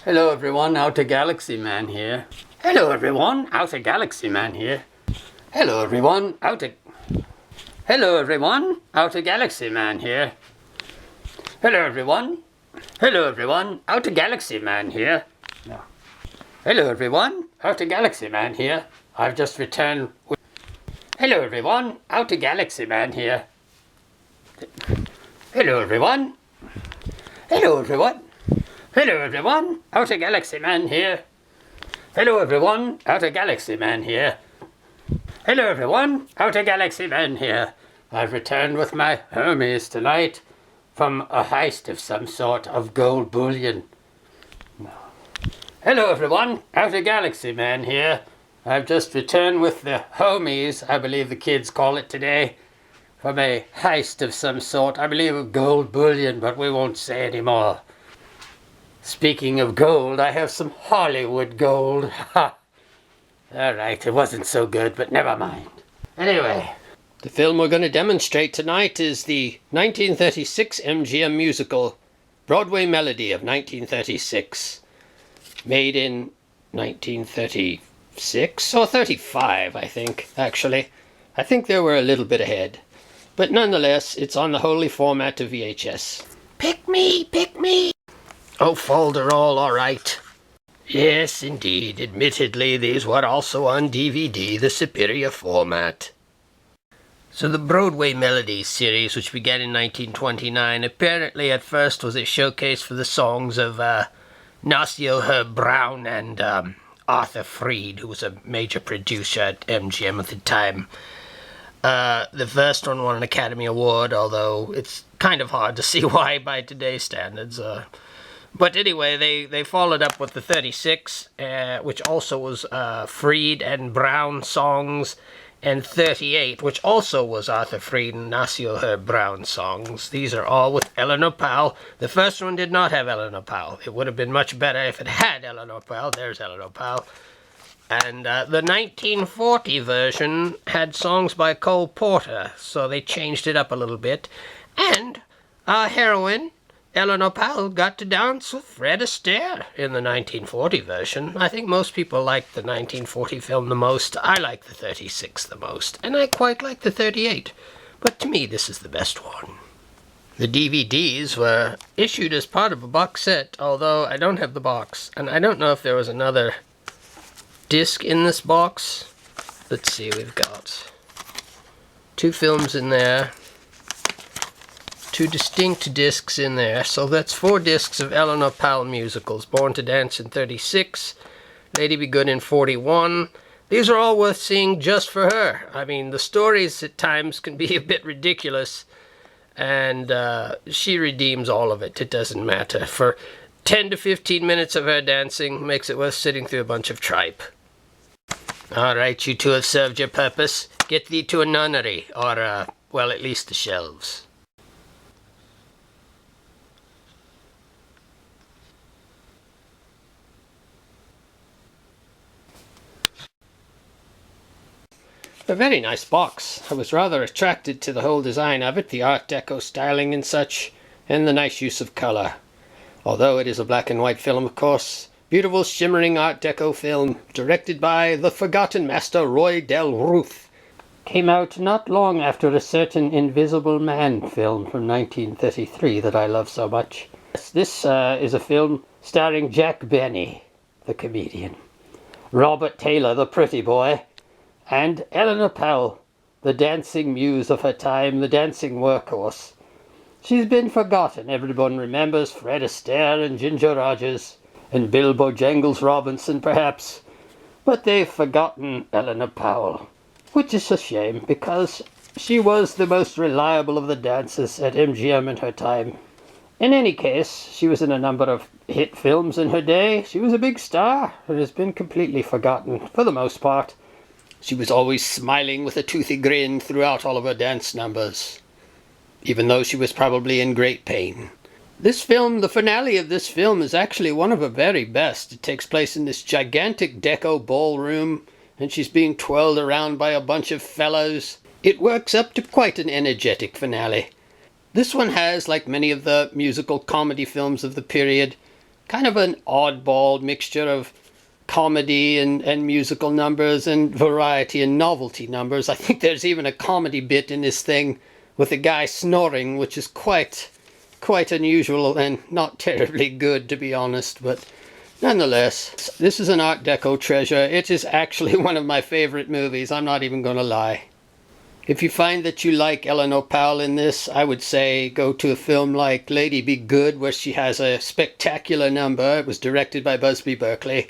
Hello everyone, Outer Galaxy Man here. Hello everyone, Outer Galaxy Man here. Hello everyone, Hello everyone, Outer Galaxy Man here. Hello everyone. Hello everyone, Outer Galaxy Man here. No. Hello everyone, Outer Galaxy Man here. I've just returned with... Hello everyone, Outer Galaxy Man here. Hello everyone. Hello everyone. Hello everyone, Outer Galaxy Man here. Hello everyone, Outer Galaxy Man here. Hello everyone, Outer Galaxy Man here. I've returned with my homies tonight from a heist of some sort of gold bullion. No. Hello everyone, Outer Galaxy Man here. I've just returned with the homies, I believe the kids call it today, from a heist of some sort. I believe of gold bullion, but we won't say anymore. Speaking of gold, I have some Hollywood gold. Ha! Alright, it wasn't so good, but never mind. Anyway, the film we're going to demonstrate tonight is the 1936 MGM musical, Broadway Melody of 1936. Made in 1936 or 35, I think, actually. I think they were a little bit ahead. But nonetheless, it's on the holy format of VHS. Pick me, pick me! Oh, folderol, all right. Yes, indeed. Admittedly, these were also on DVD, the superior format. So the Broadway Melody series, which began in 1929, apparently at first was a showcase for the songs of Nasio Herb Brown and Arthur Freed, who was a major producer at MGM at the time. The first one won an Academy Award, although it's kind of hard to see why by today's standards. But anyway, they followed up with the 36, which also was Freed and Brown songs, and 38, which also was Arthur Freed and Nasio Herb Brown songs. These are all with Eleanor Powell. The first one did not have Eleanor Powell. It would have been much better if it had Eleanor Powell. There's Eleanor Powell. And the 1940 version had songs by Cole Porter, so they changed it up a little bit. And our heroine, Eleanor Powell, got to dance with Fred Astaire in the 1940 version. I think most people like the 1940 film the most. I like the 36 the most, and I quite like the 38. But to me, this is the best one. The DVDs were issued as part of a box set, although I don't have the box, and I don't know if there was another disc in this box. Let's see, we've got 2 films in there. 2 distinct discs in there, so that's 4 discs of Eleanor Powell musicals. Born to Dance in 36, Lady Be Good in 41. These are all worth seeing just for her. I mean, the stories at times can be a bit ridiculous, and she redeems all of it. It doesn't matter. For 10 to 15 minutes of her dancing makes it worth sitting through a bunch of tripe. All right, you two have served your purpose. Get thee to a nunnery, or, well, at least the shelves. A very nice box. I was rather attracted to the whole design of it, the Art Deco styling and such, and the nice use of colour. Although it is a black and white film, of course. Beautiful shimmering Art Deco film, directed by the forgotten master Roy Del Ruth. Came out not long after a certain Invisible Man film from 1933 that I love so much. This is a film starring Jack Benny, the comedian, Robert Taylor, the pretty boy, and Eleanor Powell, the dancing muse of her time, the dancing workhorse. She's been forgotten. Everyone remembers Fred Astaire and Ginger Rogers and Bill Bojangles Robinson, perhaps. But they've forgotten Eleanor Powell, which is a shame, because she was the most reliable of the dancers at MGM in her time. In any case, she was in a number of hit films in her day. She was a big star and has been completely forgotten, for the most part. She was always smiling with a toothy grin throughout all of her dance numbers, even though she was probably in great pain. This film, the finale of this film, is actually one of her very best. It takes place in this gigantic deco ballroom, and she's being twirled around by a bunch of fellows. It works up to quite an energetic finale. This one has, like many of the musical comedy films of the period, kind of an oddball mixture of comedy and musical numbers and variety and novelty numbers. I think there's even a comedy bit in this thing with a guy snoring, which is quite unusual and not terribly good, to be honest, but nonetheless, this is an Art Deco treasure. It is actually one of my favorite movies, I'm not even gonna lie. If you find that you like Eleanor Powell in this, I would say go to a film like Lady Be Good, where she has a spectacular number. It was directed by Busby Berkeley.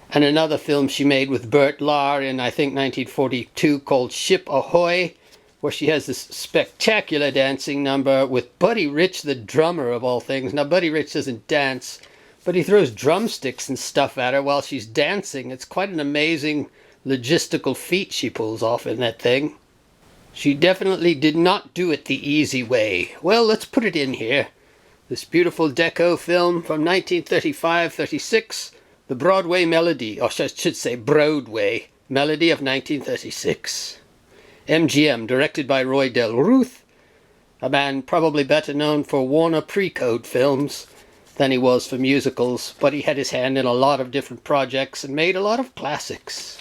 And another film she made with Burt Lahr in, I think, 1942 called Ship Ahoy, where she has this spectacular dancing number with Buddy Rich, the drummer of all things. Now, Buddy Rich doesn't dance, but he throws drumsticks and stuff at her while she's dancing. It's quite an amazing logistical feat she pulls off in that thing. She definitely did not do it the easy way. Well, let's put it in here. This beautiful Deco film from 1935-36, the Broadway Melody, or I should say Broadway Melody of 1936. MGM, directed by Roy Del Ruth, a man probably better known for Warner Pre-Code films than he was for musicals, but he had his hand in a lot of different projects and made a lot of classics.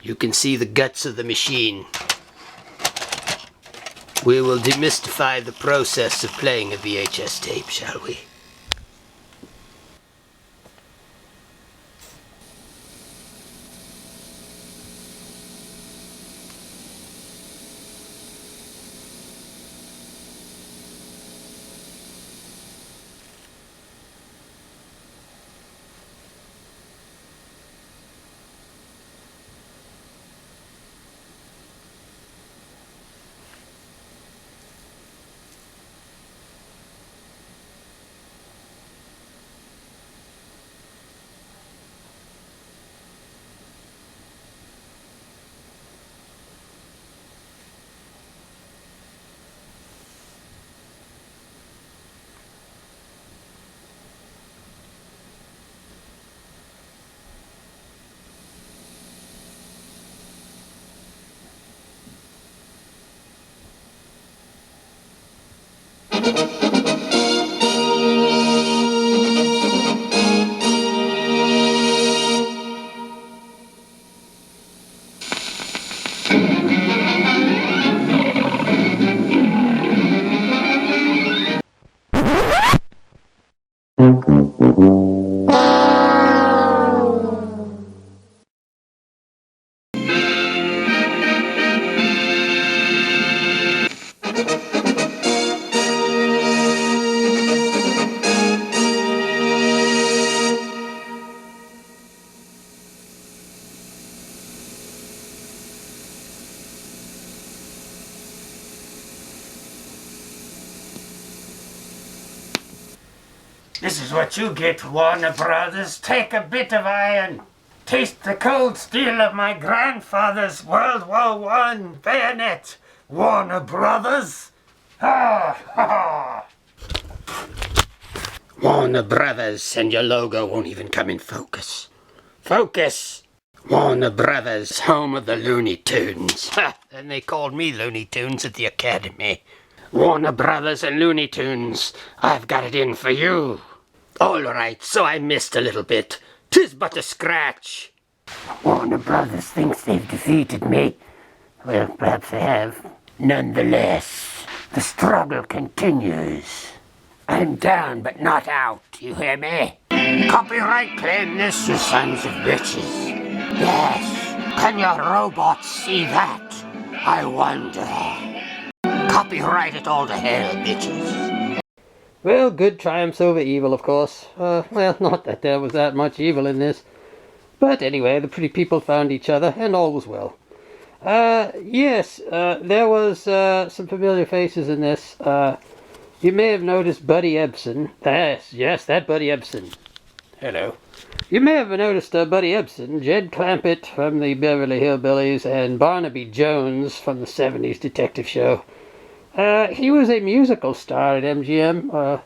You can see the guts of the machine. We will demystify the process of playing a VHS tape, shall we? This is what you get, Warner Brothers. Take a bit of iron. Taste the cold steel of my grandfather's World War I bayonet, Warner Brothers. Ha ha! Warner Brothers, and your logo won't even come in focus. Focus! Warner Brothers, home of the Looney Tunes. Ha! And they called me Looney Tunes at the Academy. Warner Brothers and Looney Tunes, I've got it in for you. All right, so I missed a little bit. 'Tis but a scratch. Warner Brothers thinks they've defeated me. Well, perhaps they have. Nonetheless, the struggle continues. I'm down but not out, you hear me? Copyright claim this, you sons of bitches. Yes, can your robots see that? I wonder. Copyright it all to hell, bitches. Well, good triumphs over evil, of course. Well, not that there was that much evil in this. But anyway, the pretty people found each other, and all was well. Yes, there was some familiar faces in this. You may have noticed Buddy Ebsen. Yes, that Buddy Ebsen. Hello. You may have noticed Buddy Ebsen, Jed Clampett from the Beverly Hillbillies, and Barnaby Jones from the 70s detective show. He was a musical star at MGM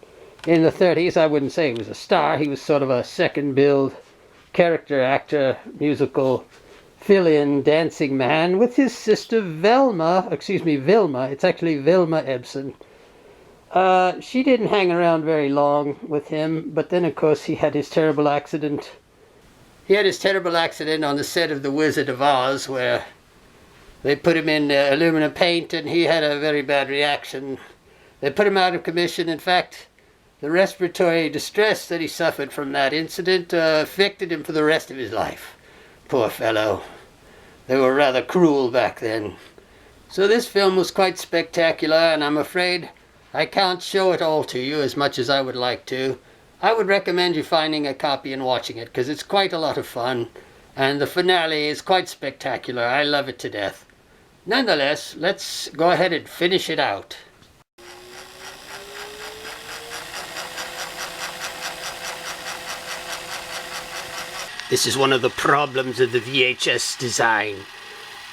in the 30s. I wouldn't say he was a star. He was sort of a second build character actor, musical fill-in dancing man with his sister Vilma. It's actually Vilma Ebsen. She didn't hang around very long with him, but then of course he had his terrible accident. He had his terrible accident on the set of The Wizard of Oz, where they put him in aluminum paint and he had a very bad reaction. They put him out of commission. In fact, the respiratory distress that he suffered from that incident affected him for the rest of his life. Poor fellow. They were rather cruel back then. So this film was quite spectacular, and I'm afraid I can't show it all to you as much as I would like to. I would recommend you finding a copy and watching it, because it's quite a lot of fun, and the finale is quite spectacular. I love it to death. Nonetheless, let's go ahead and finish it out. This is one of the problems of the VHS design.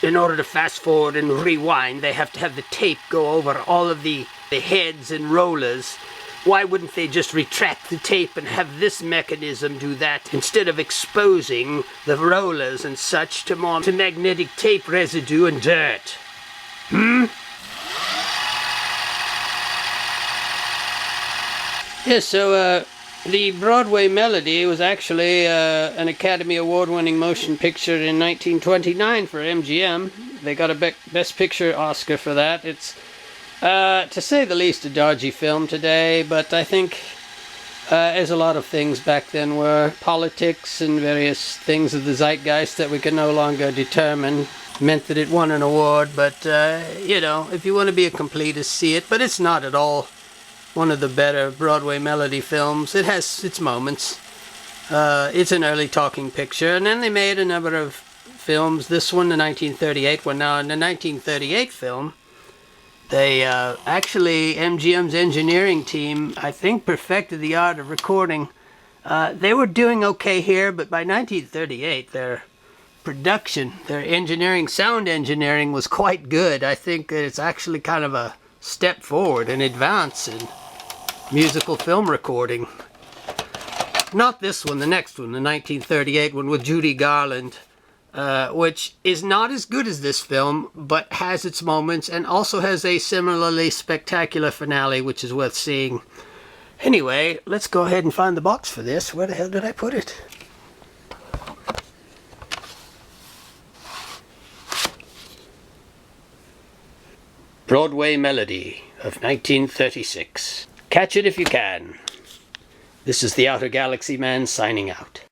In order to fast forward and rewind, they have to have the tape go over all of the heads and rollers. Why wouldn't they just retract the tape and have this mechanism do that, instead of exposing the rollers and such to magnetic tape residue and dirt? Yeah, so the Broadway Melody was actually an Academy Award-winning motion picture in 1929 for MGM. They got a Best Picture Oscar for that. It's, to say the least, a dodgy film today, but I think, as a lot of things back then were, politics and various things of the zeitgeist that we can no longer determine meant that it won an award. But, you know, if you want to be a completist, see it, but it's not at all one of the better Broadway Melody films. It has its moments. It's an early talking picture, and then they made a number of films. This one, the 1938 one. Now, in the 1938 film, they actually, MGM's engineering team, I think, perfected the art of recording. They were doing okay here, but by 1938, their production, their engineering, sound engineering was quite good. I think it's actually kind of a step forward, an advance in musical film recording. Not this one, the next one, the 1938 one with Judy Garland, which is not as good as this film, but has its moments and also has a similarly spectacular finale, which is worth seeing. Anyway, let's go ahead and find the box for this. Where the hell did I put it? Broadway Melody of 1936. Catch it if you can. This is the Outer Galaxy Man signing out.